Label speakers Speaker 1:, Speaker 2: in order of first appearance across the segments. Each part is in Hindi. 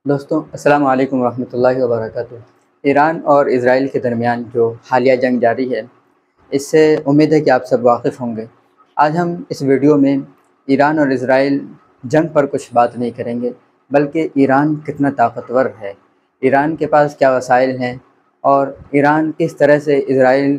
Speaker 1: दोस्तों अस्सलाम वालेकुम रहमतुल्लाहि व बरकातुहू। ईरान और इज़राइल के दरमियान जो हालिया जंग जारी है, इससे उम्मीद है कि आप सब वाकिफ़ होंगे। आज हम इस वीडियो में ईरान और इज़राइल जंग पर कुछ बात नहीं करेंगे, बल्कि ईरान कितना ताकतवर है, ईरान के पास क्या वसाइल हैं और ईरान किस तरह से इज़राइल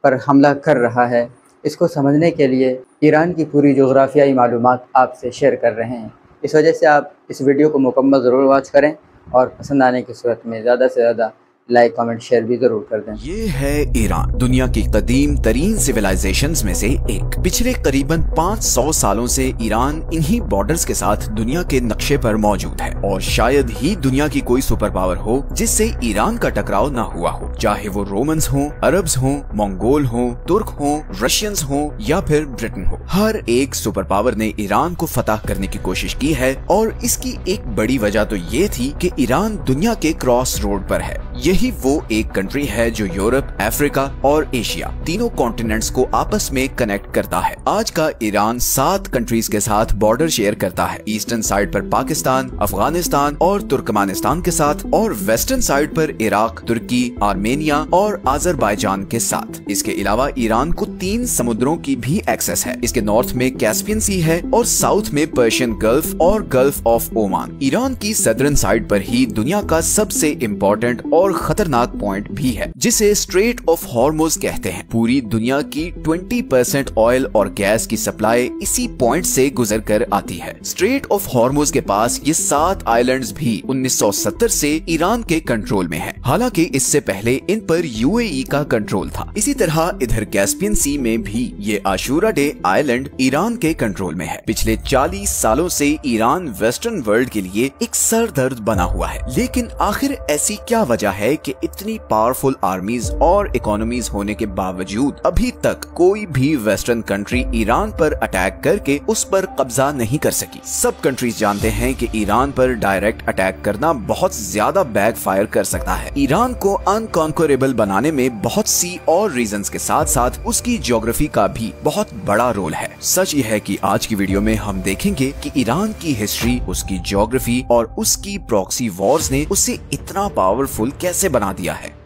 Speaker 1: पर हमला कर रहा है, इसको समझने के लिए ईरान की पूरी जोग्राफियाई मालूमात आपसे शेयर कर रहे हैं। इस वजह से आप इस वीडियो को मुकम्मल ज़रूर वॉच करें और पसंद आने की सूरत में ज़्यादा से ज़्यादा लाइक कमेंट शेयर भी जरूर कर दें।
Speaker 2: ये है ईरान, दुनिया की कदीम तरीन सिविलाइजेशंस में से एक। पिछले करीबन 500 सालों से ईरान इन्हीं बॉर्डर्स के साथ दुनिया के नक्शे पर मौजूद है और शायद ही दुनिया की कोई सुपर पावर हो जिससे ईरान का टकराव ना हुआ हो, चाहे वो रोमन्स हों, अरब्स हों, मंगोल हों, तुर्क हों, रशियंस हों या फिर ब्रिटेन हो। हर एक सुपर पावर ने ईरान को फतह करने की कोशिश की है और इसकी एक बड़ी वजह तो ये थी कि ईरान दुनिया के क्रॉस रोड पर है। यही वो एक कंट्री है जो यूरोप, अफ्रीका और एशिया तीनों कॉन्टिनेंट्स को आपस में कनेक्ट करता है। आज का ईरान 7 कंट्रीज के साथ बॉर्डर शेयर करता है। ईस्टर्न साइड पर पाकिस्तान, अफगानिस्तान और तुर्कमानिस्तान के साथ और वेस्टर्न साइड पर इराक, तुर्की, आर्मेनिया और अजरबैजान के साथ। इसके अलावा ईरान को 3 समुद्रों की भी एक्सेस है। इसके नॉर्थ में कैस्पियन सी है और साउथ में पर्शियन गल्फ और गल्फ ऑफ ओमान। ईरान की सदर्न साइड पर ही दुनिया का सबसे इम्पोर्टेंट और खतरनाक पॉइंट भी है, जिसे स्ट्रेट ऑफ हॉर्मुज कहते हैं। पूरी दुनिया की 20% ऑयल और गैस की सप्लाई इसी पॉइंट से गुजर कर आती है। स्ट्रेट ऑफ हॉर्मुज के पास ये 7 आइलैंड्स भी 1970 से ईरान के कंट्रोल में है। हालांकि इससे पहले इन पर यूएई का कंट्रोल था। इसी तरह इधर कैस्पियन सी में भी ये आशूरा डे आइलैंड ईरान के कंट्रोल में है। पिछले 40 सालों से ईरान वेस्टर्न वर्ल्ड के लिए एक सरदर्द बना हुआ है। लेकिन आखिर ऐसी क्या वजह है कि इतनी पावरफुल आर्मीज और इकोनॉमीज होने के बावजूद अभी तक कोई भी वेस्टर्न कंट्री ईरान पर अटैक करके उस पर कब्जा नहीं कर सकी? सब कंट्रीज जानते हैं कि ईरान पर डायरेक्ट अटैक करना बहुत ज्यादा बैकफायर कर सकता है। ईरान को अनकॉन्करेबल बनाने में बहुत सी और रीजंस के साथ साथ उसकी ज्योग्राफी का भी बहुत बड़ा रोल है। सच यह है कि आज की वीडियो में हम देखेंगे कि ईरान की हिस्ट्री, उसकी ज्योग्राफी और उसकी प्रॉक्सी वॉर्स ने उसे इतना पावरफुल कैसे बना दिया है।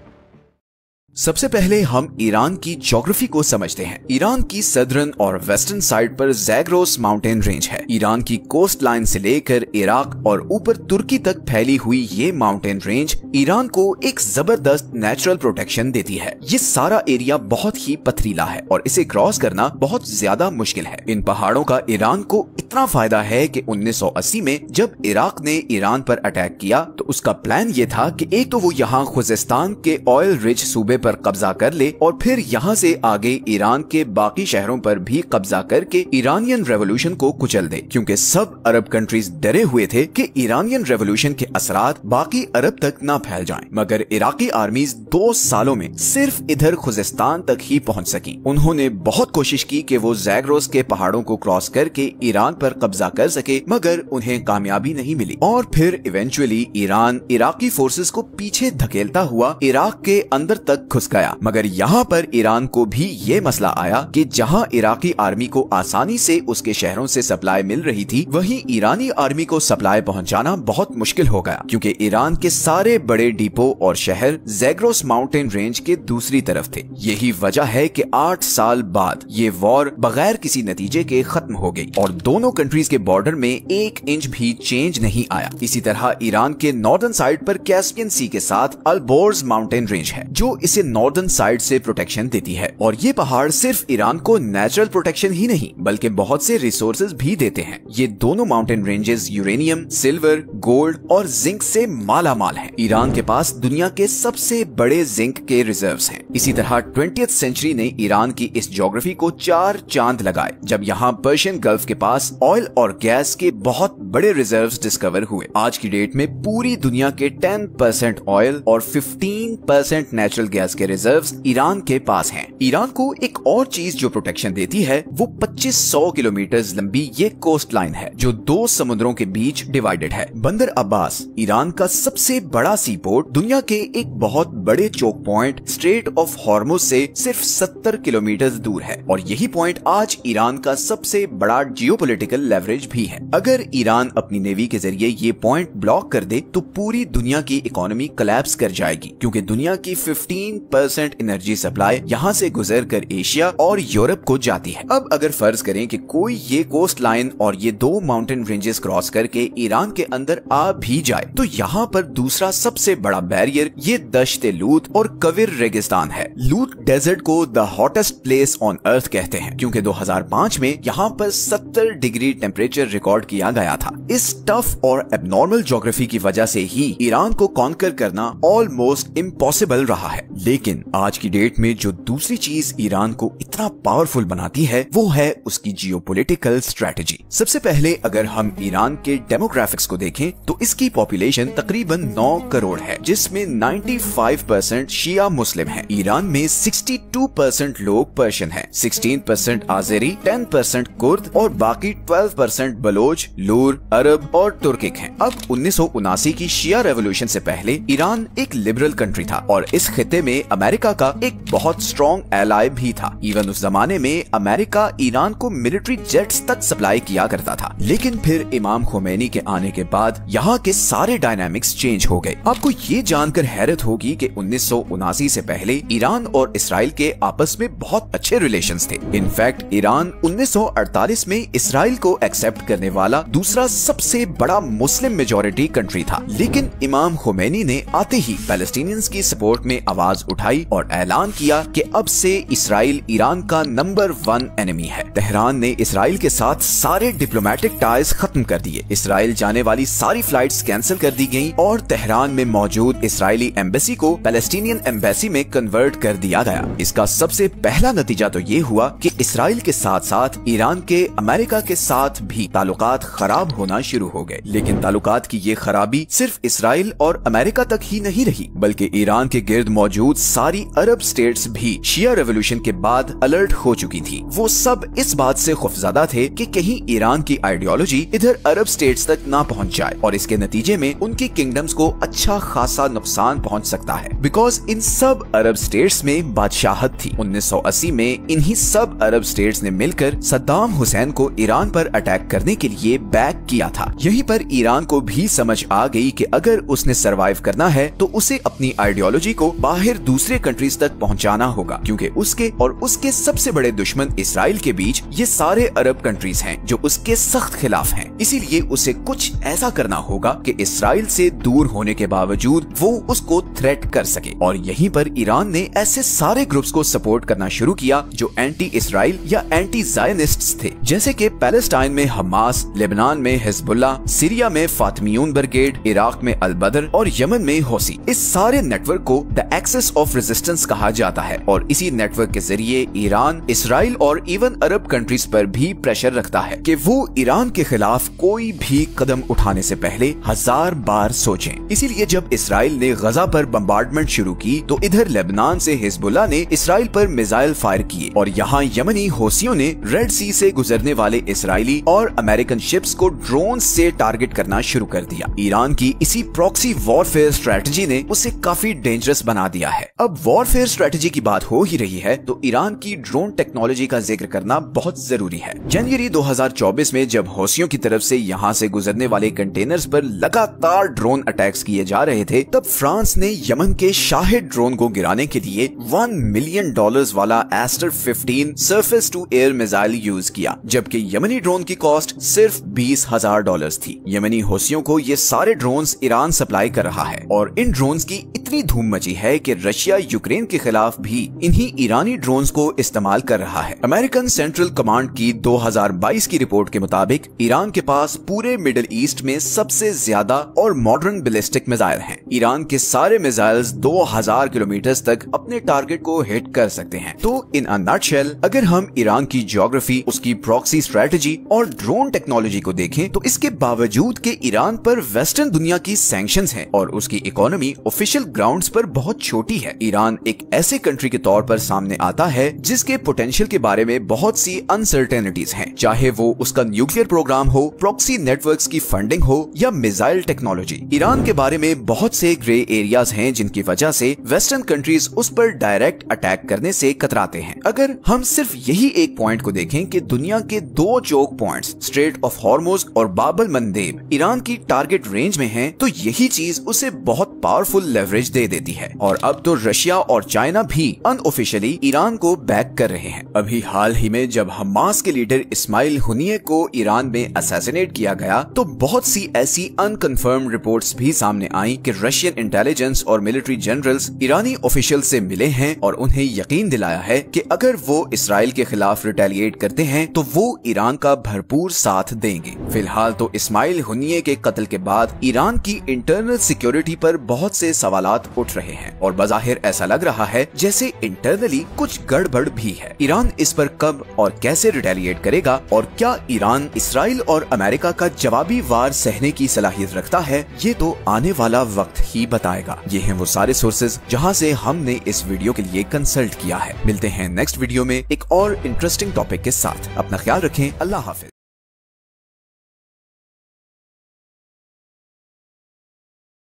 Speaker 2: सबसे पहले हम ईरान की ज्योग्राफी को समझते हैं। ईरान की सदर्न और वेस्टर्न साइड पर ज़ैग्रोस माउंटेन रेंज है। ईरान की कोस्ट लाइन से लेकर इराक और ऊपर तुर्की तक फैली हुई ये माउंटेन रेंज ईरान को एक जबरदस्त नेचुरल प्रोटेक्शन देती है। ये सारा एरिया बहुत ही पथरीला है और इसे क्रॉस करना बहुत ज्यादा मुश्किल है। इन पहाड़ों का ईरान को इतना फायदा है कि 1980 में जब इराक ने ईरान पर अटैक किया तो उसका प्लान ये था कि एक तो वो यहाँ खुजिस्तान के ऑयल रिच सूबे पर कब्जा कर ले और फिर यहाँ से आगे ईरान के बाकी शहरों पर भी कब्जा करके ईरानियन रेवोल्यूशन को कुचल दे, क्योंकि सब अरब कंट्रीज डरे हुए थे कि ईरानियन रेवोल्यूशन के असरात बाकी अरब तक ना फैल जाएं। मगर इराकी आर्मीज 2 सालों में सिर्फ इधर खुजिस्तान तक ही पहुंच सकी। उन्होंने बहुत कोशिश की कि वो ज़ैग्रोस के पहाड़ों को क्रॉस करके ईरान पर कब्जा कर सके, मगर उन्हें कामयाबी नहीं मिली और फिर इवेंचुअली ईरान इराकी फोर्सेस को पीछे धकेलता हुआ इराक के अंदर तक घुस गया। मगर यहाँ पर ईरान को भी ये मसला आया कि जहाँ इराकी आर्मी को आसानी से उसके शहरों से सप्लाई मिल रही थी, वहीं ईरानी आर्मी को सप्लाई पहुँचाना बहुत मुश्किल हो गया, क्योंकि ईरान के सारे बड़े डिपो और शहर ज़ैग्रोस माउंटेन रेंज के दूसरी तरफ थे। यही वजह है कि 8 साल बाद ये वॉर बगैर किसी नतीजे के खत्म हो गई और दोनों कंट्रीज के बॉर्डर में 1 इंच भी चेंज नहीं आया। इसी तरह ईरान के नॉर्दर्न साइड पर कैस्पियन सी के साथ अल्बोर्ज माउंटेन रेंज है, जो इसे नॉर्दर्न साइड से प्रोटेक्शन देती है। और ये पहाड़ सिर्फ ईरान को नेचुरल प्रोटेक्शन ही नहीं बल्कि बहुत से रिसोर्सेज भी देते हैं। ये दोनों mountain ranges uranium, silver, gold और जिंक से माला माल हैं। ईरान के पास दुनिया के सबसे बड़े जिंक के रिजर्व्स हैं। इसी तरह 20th सेंचुरी ने ईरान की इस ज्योग्राफी को 4 चांद लगाए, जब यहाँ पर्शियन गल्फ के पास ऑयल और गैस के बहुत बड़े रिजर्व्स डिस्कवर हुए। आज की डेट में पूरी दुनिया के 10% ऑयल और 15% नेचुरल गैस गैस के रिजर्व्स ईरान के पास हैं। ईरान को एक और चीज जो प्रोटेक्शन देती है वो 2500 किलोमीटर लंबी ये कोस्ट लाइन है जो 2 समुद्रों के बीच डिवाइडेड है। बंदर अब्बास ईरान का सबसे बड़ा सी पोर्ट दुनिया के एक बहुत बड़े choke point strait of Hormuz से सिर्फ 70 किलोमीटर दूर है और यही पॉइंट आज ईरान का सबसे बड़ा जियोपॉलिटिकल लेवरेज भी है। अगर ईरान अपनी नेवी के जरिए ये पॉइंट ब्लॉक कर दे तो पूरी दुनिया की इकोनॉमी कोलैप्स कर जाएगी, क्योंकि दुनिया की 15% एनर्जी सप्लाई यहाँ से गुजर कर एशिया और यूरोप को जाती है। अब अगर फर्ज करें कि कोई ये कोस्ट लाइन और ये 2 माउंटेन रेंजेस क्रॉस करके ईरान के अंदर आ भी जाए तो यहाँ पर दूसरा सबसे बड़ा बैरियर ये दश्ते लूत और कविर रेगिस्तान है। लूत डेजर्ट को the hottest place on earth कहते हैं, क्योंकि 2005 में यहाँ पर 70 डिग्री टेम्परेचर रिकॉर्ड किया गया था। इस टफ और एबनॉर्मल ज्योग्राफी की वजह से ही ईरान को कॉन्कर करना ऑलमोस्ट इम्पॉसिबल रहा है। लेकिन आज की डेट में जो दूसरी चीज ईरान को इतना पावरफुल बनाती है वो है उसकी जियोपॉलिटिकल स्ट्रेटजी। सबसे पहले अगर हम ईरान के डेमोग्राफिक्स को देखें तो इसकी पॉपुलेशन तकरीबन 9 करोड़ है, जिसमें 95% शिया मुस्लिम है। ईरान में 62% लोग पर्शियन है, 16% आज़ेरी, 10% कुर्द और बाकी 12% बलोच, लूर, अरब और तुर्किक हैं। अब 1979 की शिया रेवोल्यूशन से पहले ईरान एक लिबरल कंट्री था और इस खिते में अमेरिका का एक बहुत स्ट्रॉन्ग एलाय भी था। इवन उस जमाने में अमेरिका ईरान को मिलिट्री जेट्स तक सप्लाई किया करता था। लेकिन फिर इमाम खोमेनी के आने के बाद यहाँ के सारे डायनामिक्स चेंज हो गए। आपको ये जानकर हैरत होगी कि 1979 से पहले ईरान और इसराइल के आपस में बहुत अच्छे रिलेशंस थे। इनफैक्ट ईरान 1948 में इसराइल को एक्सेप्ट करने वाला दूसरा सबसे बड़ा मुस्लिम मेजॉरिटी कंट्री था। लेकिन इमाम खोमेनी ने आते ही पैलेस्टीनियंस की सपोर्ट में आवाज उठाई और ऐलान किया कि अब से इसराइल ईरान का नंबर 1 एनिमी है। तेहरान ने इसराइल के साथ सारे डिप्लोमेटिक टाइज खत्म कर दिए। इसराइल जाने वाली सारी फ्लाइट्स कैंसिल कर दी गयी और तेहरान में मौजूद इसराइली एम्बेसी को पैलेस्टीनियन एम्बेसी में कन्वर्ट कर दिया गया। इसका सबसे पहला नतीजा तो ये हुआ कि इसराइल के साथ साथ ईरान के अमेरिका के साथ भी ताल्लुकात खराब होना शुरू हो गए। लेकिन ताल्लुकात की ये खराबी सिर्फ इसराइल और अमेरिका तक ही नहीं रही, बल्कि ईरान के गिर्द मौजूद सारी अरब स्टेट्स भी शिया रेवोल्यूशन के बाद अलर्ट हो चुकी थी। वो सब इस बात से खौफजदा थे कि कहीं ईरान की आइडियोलॉजी इधर अरब स्टेट्स तक ना पहुंच जाए और इसके नतीजे में उनकी किंगडम्स को अच्छा खासा नुकसान पहुंच सकता है। बिकॉज इन सब अरब स्टेट्स में बादशाहत थी। 1980 में इन्हीं सब अरब स्टेट्स ने मिलकर सद्दाम हुसैन को ईरान पर अटैक करने के लिए बैक किया था। यहीं पर ईरान को भी समझ आ गई कि अगर उसने सरवाइव करना है तो उसे अपनी आइडियोलॉजी को बाहर दूसरे कंट्रीज तक पहुंचाना होगा, क्योंकि उसके और उसके सबसे बड़े दुश्मन इसराइल के बीच ये सारे अरब कंट्रीज हैं जो उसके सख्त खिलाफ हैं। इसीलिए उसे कुछ ऐसा करना होगा कि इसराइल से दूर होने के बावजूद वो उसको थ्रेट कर सके। और यहीं पर ईरान ने ऐसे सारे ग्रुप्स को सपोर्ट करना शुरू किया जो एंटी इसराइल या एंटी ज़ायनिस्ट्स थे, जैसे कि पैलेस्टाइन में हमास, लेबनान में हिजबुल्ला, सीरिया में फातिमियून ब्रिगेड, इराक में अल बदर और यमन में हौसी। इस सारे नेटवर्क को द एक्सिस ऑफ रेजिस्टेंस कहा जाता है और इसी नेटवर्क के जरिए ईरान इसराइल और इवन अरब कंट्रीज पर भी प्रेशर रखता है कि वो ईरान के खिलाफ कोई भी कदम उठाने से पहले 1000 बार सोचें। इसीलिए जब इसराइल ने गजा पर बम्बार्डमेंट शुरू की तो इधर लेबनान से हिजबुल्ला ने इसराइल पर मिसाइल फायर किए और यहाँ यमनी हौसियों ने रेड सी से गुजरने वाले इसराइली और अमेरिकन शिप्स को ड्रोन से टारगेट करना शुरू कर दिया। ईरान की इसी प्रॉक्सी वॉरफेयर स्ट्रेटजी ने उसे काफी डेंजरस बना दिया है। अब वॉरफेयर स्ट्रेटजी की बात हो ही रही है तो ईरान की ड्रोन टेक्नोलॉजी का जिक्र करना बहुत जरूरी है। जनवरी 2024 में जब हौसियों की तरफ से यहाँ से गुजरने वाले कंटेनर्स पर लगातार ड्रोन अटैक्स किए जा रहे थे, तब फ्रांस ने यमन के शाहिद ड्रोन को गिराने के लिए $1 मिलियन वाला Aster 15 surface to air missile use किया, जबकि यमनी ड्रोन की कॉस्ट सिर्फ $20,000 थी। यमनी हौसियों को ये सारे ड्रोन्स ईरान सप्लाई कर रहा है और इन ड्रोन्स की इतनी धूम मची है कि रशिया यूक्रेन के खिलाफ भी इन्हीं ईरानी ड्रोन्स को इस्तेमाल कर रहा है। अमेरिकन सेंट्रल कमांड की 2022 की रिपोर्ट के मुताबिक ईरान के पास पूरे मिडिल ईस्ट में सबसे ज्यादा और मॉडर्न बैलिस्टिक मिसाइल हैं। ईरान के सारे मिसाइल्स 2000 किलोमीटर तक अपने टारगेट को हिट कर सकते हैं। तो इन अ नटशेल अगर हम ईरान की ज्योग्राफी, उसकी प्रॉक्सी स्ट्रेटजी और ड्रोन टेक्नोलॉजी को देखें तो इसके बावजूद कि ईरान पर वेस्टर्न दुनिया की सैंक्शंस हैं और उसकी इकोनॉमी ऑफिशियल ग्राउंड्स पर बहुत छोटी है। ईरान एक ऐसे कंट्री के तौर पर सामने आता है जिसके पोटेंशियल के बारे में बहुत सी अनसर्टेनिटीज हैं, चाहे वो उसका न्यूक्लियर प्रोग्राम हो, प्रॉक्सी नेटवर्क्स की फंडिंग हो या मिसाइल टेक्नोलॉजी। ईरान के बारे में बहुत से ग्रे एरियाज हैं जिनकी वजह से वेस्टर्न कंट्रीज उस पर डायरेक्ट अटैक करने से कतराते हैं। अगर हम सिर्फ यही एक पॉइंट को देखें कि दुनिया के 2 choke points strait of Hormuz और बाब अल मंदेब ईरान की टारगेट रेंज में हैं, तो यही चीज उसे बहुत पावरफुल लेवरेज दे देती है। और अब तो रशिया और चाइना भी अनऑफिशियली ईरान को बैक कर रहे हैं। अभी हाल ही में जब हमास के लीडर इस्माइल हुनिये को ईरान में असैसिनेट किया गया, तो बहुत सी ऐसी अनकन्फर्म रिपोर्ट्स भी सामने आई कि रशियन इंटेलिजेंस और मिलिट्री जनरल्स ईरानी ऑफिशियल से मिले हैं और उन्हें यकीन दिलाया है कि अगर वो इसराइल के खिलाफ रिटेलिएट करते हैं तो वो ईरान का भरपूर साथ देंगे। फिलहाल तो इस्माइल हुनिये के कत्ल के बाद ईरान की इंटरनल सिक्योरिटी पर बहुत से सवालात उठ रहे हैं और बज़ाहिर ऐसा लग रहा है जैसे इंटरनली कुछ गड़बड़ भी है। ईरान इस पर कब और कैसे रिटेलिएट करेगा और क्या ईरान इसराइल और अमेरिका का जवाबी वार सहने की सलाहियत रखता है, ये तो आने वाला वक्त ही बताएगा। ये हैं वो सारे सोर्सेज जहां से हमने इस वीडियो के लिए कंसल्ट किया है। मिलते हैं नेक्स्ट वीडियो में एक और इंटरेस्टिंग टॉपिक के साथ। अपना ख्याल रखें। अल्लाह हाफिज।